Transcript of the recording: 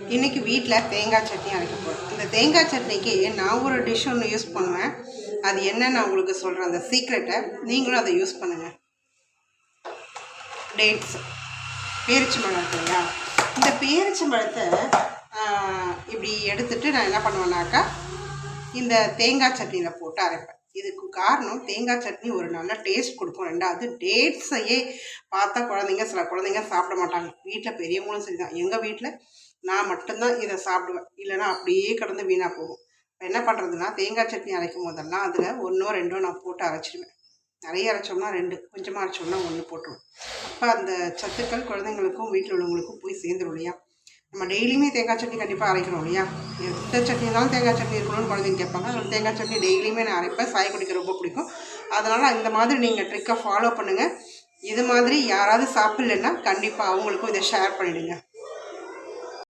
இன்றைக்கி வீட்டில் தேங்காய் சட்னி அரைக்க போகிறேன். இந்த தேங்காய் சட்னிக்கு நான் ஒரு டிஷ் ஒன்று யூஸ் பண்ணுவேன். அது என்னன்னு நான் உங்களுக்கு சொல்கிறேன். அந்த சீக்ரெட்டை நீங்களும் அதை யூஸ் பண்ணுங்கள். டேட்ஸ், பேரிச்சம்பழம் இருக்கு இல்லையா, இந்த பேரிச்சம்பழத்தை இப்படி எடுத்துகிட்டு நான் என்ன பண்ணுவேன்னாக்கா இந்த தேங்காய் சட்னியில் போட்டு அரைப்பேன். இதுக்கு காரணம் தேங்காய் சட்னி ஒரு நல்ல டேஸ்ட் கொடுக்கும். ரெண்டாவது டேட்ஸையே பார்த்தா சில குழந்தைங்க சாப்பிட மாட்டாங்க. வீட்டில் பெரியவங்களும் சரி தான். எங்கள் வீட்டில் நான் மட்டும்தான் இதை சாப்பிடுவேன், இல்லைனா அப்படியே கடந்து வீணாக போகும். இப்போ என்ன பண்ணுறதுன்னா, தேங்காய் சட்னி அரைக்கும் போதெல்லாம் அதில் 1 or 2 நான் போட்டு அரைச்சிடுவேன். நிறைய அரைச்சோம்னா 2, கொஞ்சமாக அரைச்சோம்னா 1 போட்டுருவேன். அப்போ அந்த சத்துக்கள் குழந்தைங்களுக்கும் வீட்டில் உள்ளவங்களுக்கும் போய் சேர்ந்துடும் இல்லையா. நம்ம டெய்லியுமே தேங்காய் சட்னி கண்டிப்பாக அரைக்கணும் இல்லையா. எந்த சட்னி இருந்தாலும் தேங்காய் சட்னி இருக்கணும்னு குழந்தைங்க கேட்பாங்க. அதனால் தேங்காய் சட்னி டெய்லியுமே நான் அரைப்பேன். சாய் குடிக்க ரொம்ப பிடிக்கும். அதனால் இந்த மாதிரி நீங்கள் ட்ரிக்கை ஃபாலோ பண்ணுங்கள். இது மாதிரி யாராவது சாப்பிட்லன்னா கண்டிப்பாக அவங்களுக்கும் இதை ஷேர் பண்ணிவிடுங்க.